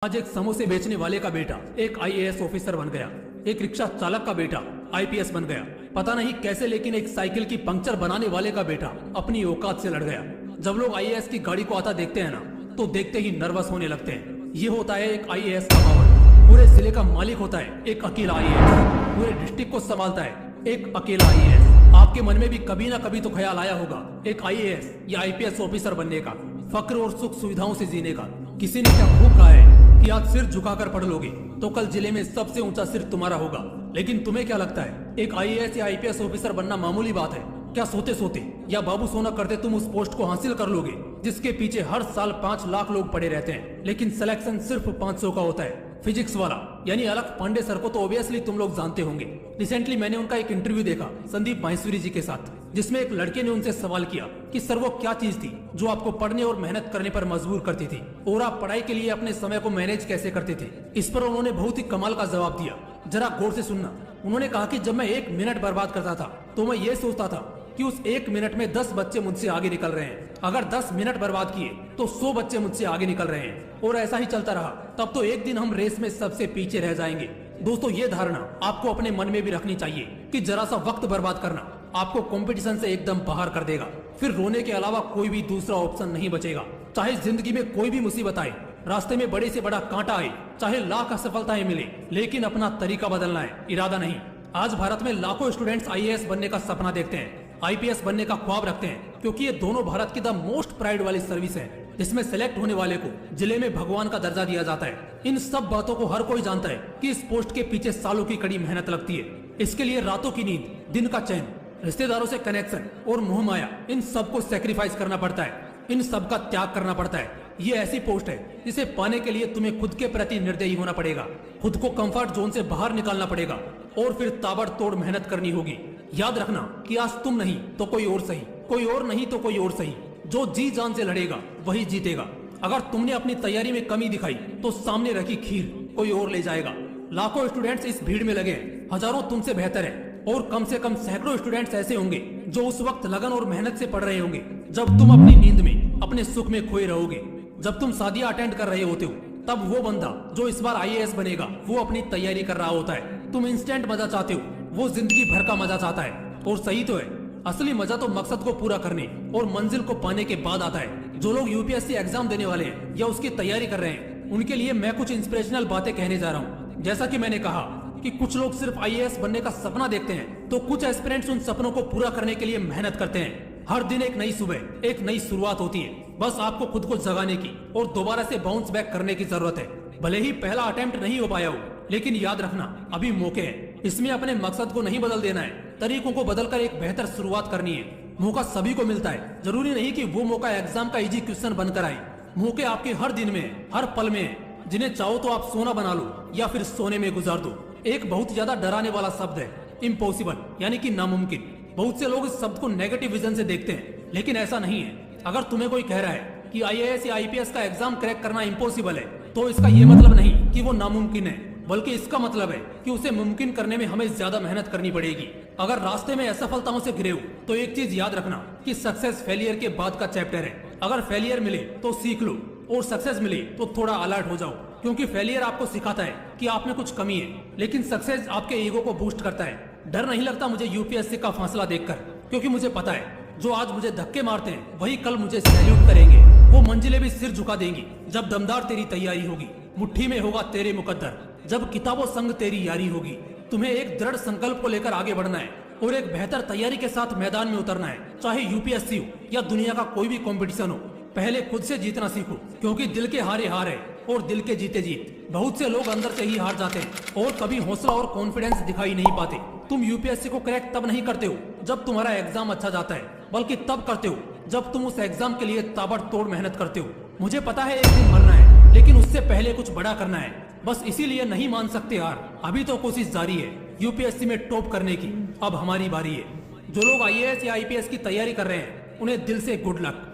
आज एक समोसे बेचने वाले का बेटा एक आईएएस ऑफिसर बन गया। एक रिक्शा चालक का बेटा आईपीएस बन गया। पता नहीं कैसे, लेकिन एक साइकिल की पंक्चर बनाने वाले का बेटा अपनी औकात से लड़ गया। जब लोग आईएएस की गाड़ी को आता देखते हैं ना, तो देखते ही नर्वस होने लगते हैं। ये होता है एक आईएएस का पावर। पूरे जिले का मालिक होता है एक अकेला आईएएस। पूरे डिस्ट्रिक्ट को संभालता है एक अकेला आईएएस। आपके मन में भी कभी ना कभी तो ख्याल आया होगा एक आईएएस या आईपीएस ऑफिसर बनने का, फक्र और सुख सुविधाओं से जीने का। किसी ने क्या खूब कहा है कि आज सिर झुकाकर पढ़ लोगे तो कल जिले में सबसे ऊंचा सिर तुम्हारा होगा। लेकिन तुम्हें क्या लगता है, एक आईएएस या आईपीएस ऑफिसर बनना मामूली बात है क्या? सोते सोते या बाबू सोना करते तुम उस पोस्ट को हासिल कर लोगे जिसके पीछे हर साल 5 लाख लोग पड़े रहते हैं, लेकिन सिलेक्शन सिर्फ 500 का होता है। फिजिक्स वाला यानी अलख पांडे सर को तो ऑब्वियसली तुम लोग जानते होंगे। रिसेंटली मैंने उनका एक इंटरव्यू देखा संदीप माहेश्वरी जी के साथ, जिसमें एक लड़के ने उनसे सवाल किया कि सर वो क्या चीज थी जो आपको पढ़ने और मेहनत करने पर मजबूर करती थी, और आप पढ़ाई के लिए अपने समय को मैनेज कैसे करते थे। इस पर उन्होंने बहुत ही कमाल का जवाब दिया, जरा गौर से सुनना। उन्होंने कहा कि जब मैं 1 मिनट बर्बाद करता था तो मैं ये सोचता था कि उस 1 मिनट में 10 बच्चे मुझसे आगे निकल रहे हैं। अगर 10 मिनट बर्बाद किए तो 100 बच्चे मुझसे आगे निकल रहे हैं, और ऐसा ही चलता रहा तब तो एक दिन हम रेस में सबसे पीछे रह जाएंगे। दोस्तों, ये धारणा आपको अपने मन में भी रखनी चाहिए कि जरा सा वक्त बर्बाद करना आपको कंपटीशन से एकदम बाहर कर देगा। फिर रोने के अलावा कोई भी दूसरा ऑप्शन नहीं बचेगा। चाहे जिंदगी में कोई भी मुसीबत आए, रास्ते में बड़े से बड़ा कांटा आए, चाहे लाख असफलताएं मिले, लेकिन अपना तरीका बदलना है, इरादा नहीं। आज भारत में लाखों स्टूडेंट्स आईएएस बनने का सपना देखते हैं, आईपीएस बनने का ख्वाब रखते हैं, क्योंकि ये दोनों भारत की द मोस्ट प्राइड वाली सर्विस है, जिसमें सेलेक्ट होने वाले को जिले में भगवान का दर्जा दिया जाता है। इन सब बातों को हर कोई जानता है कि इस पोस्ट के पीछे सालों की कड़ी मेहनत लगती है। इसके लिए रातों की नींद, दिन का चैन, रिश्तेदारों से कनेक्शन और मोह माया, इन सबको सेक्रीफाइस करना पड़ता है, इन सब का त्याग करना पड़ता है। ये ऐसी पोस्ट है जिसे पाने के लिए तुम्हें खुद के प्रति निर्दयी होना पड़ेगा, खुद को कंफर्ट जोन से बाहर निकालना पड़ेगा, और फिर ताबड़तोड़ मेहनत करनी होगी। याद रखना कि आज तुम नहीं तो कोई और सही, कोई और नहीं तो कोई और सही। जो जी जान से लड़ेगा वही जीतेगा। अगर तुमने अपनी तैयारी में कमी दिखाई तो सामने रखी खीर कोई और ले जाएगा। लाखों स्टूडेंट्स इस भीड़ में लगे हैं, हजारों तुमसे बेहतर है, और कम से कम सैकड़ों स्टूडेंट्स ऐसे होंगे जो उस वक्त लगन और मेहनत से पढ़ रहे होंगे जब तुम अपनी नींद में अपने सुख में खोए रहोगे। जब तुम शादियां अटेंड कर रहे होते हो, तब वो बंदा जो इस बार आईएएस बनेगा वो अपनी तैयारी कर रहा होता है। तुम इंस्टेंट मजा चाहते हो, वो जिंदगी भर का मजा चाहता है। और सही तो है, असली मजा तो मकसद को पूरा करने और मंजिल को पाने के बाद आता है। जो लोग यूपीएससी एग्जाम देने वाले हैं या उसकी तैयारी कर रहे हैं, उनके लिए मैं कुछ इंस्पिरेशनल बातें कहने जा रहा हूँ। जैसा कि मैंने कहा कि कुछ लोग सिर्फ आईएएस बनने का सपना देखते हैं, तो कुछ एस्पिरेंट्स उन सपनों को पूरा करने के लिए मेहनत करते हैं। हर दिन एक नई सुबह, एक नई शुरुआत होती है। बस आपको खुद को जगाने की और दोबारा से बाउंस बैक करने की जरूरत है। भले ही पहला अटेम्प्ट नहीं हो पाया हो, लेकिन याद रखना अभी मौके हैं। इसमें अपने मकसद को नहीं बदल देना है, तरीकों को बदलकर एक बेहतर शुरुआत करनी है। मौका सभी को मिलता है, जरूरी नहीं कि वो मौका एग्जाम का इजी क्वेश्चन बनकर आए। मौके आपके हर दिन में, हर पल में, जिन्हें चाहो तो आप सोना बना लो या फिर सोने में गुजार दो। एक बहुत ज्यादा डराने वाला शब्द है इम्पॉसिबल, यानी कि नामुमकिन। बहुत से लोग इस शब्द को नेगेटिव विजन से देखते हैं, लेकिन ऐसा नहीं है। अगर तुम्हें कोई कह रहा है कि आईएएस या आईपीएस का एग्जाम क्रैक करना इम्पॉसिबल है, तो इसका ये मतलब नहीं कि वो नामुमकिन है, बल्कि इसका मतलब है कि उसे मुमकिन करने में हमें ज्यादा मेहनत करनी पड़ेगी। अगर रास्ते में असफलताओं से घिरे हो तो एक चीज याद रखना कि सक्सेस फेलियर के बाद का चैप्टर है। अगर फेलियर मिले तो सीख लो, और सक्सेस मिले तो थोड़ा अलर्ट हो जाओ, क्योंकि फेलियर आपको सिखाता है कि आप में कुछ कमी है, लेकिन सक्सेस आपके ईगो को बूस्ट करता है। डर नहीं लगता मुझे यूपीएससी का फासला देखकर, क्योंकि मुझे पता है जो आज मुझे धक्के मारते हैं वही कल मुझे सैल्यूट करेंगे। वो मंजिलें भी सिर झुका देंगी जब दमदार तेरी तैयारी होगी, मुट्ठी में होगा तेरे मुकद्दर, जब किताबों संग तेरी यारी होगी। तुम्हें एक दृढ़ संकल्प को लेकर आगे बढ़ना है और एक बेहतर तैयारी के साथ मैदान में उतरना है, चाहे यूपीएससी हो या दुनिया का कोई भी कंपटीशन हो। पहले खुद से जीतना सीखो, क्योंकि दिल के हारे हार है और दिल के जीते जीत। बहुत से लोग अंदर से ही हार जाते हैं और कभी हौसला और कॉन्फिडेंस दिखाई नहीं पाते। तुम यूपीएससी को क्रैक तब नहीं करते हो जब तुम्हारा एग्जाम अच्छा जाता है, बल्कि तब करते हो जब तुम उस एग्जाम के लिए ताबड़तोड़ मेहनत करते हो। मुझे पता है एक दिन मरना है, लेकिन उससे पहले कुछ बड़ा करना है। बस इसीलिए नहीं मान सकते हार, अभी तो कोशिश जारी है यूपीएससी में टॉप करने की। अब हमारी बारी है। जो लोग आईएएस या आईपीएस की तैयारी कर रहे हैं, उन्हें दिल से गुड लक।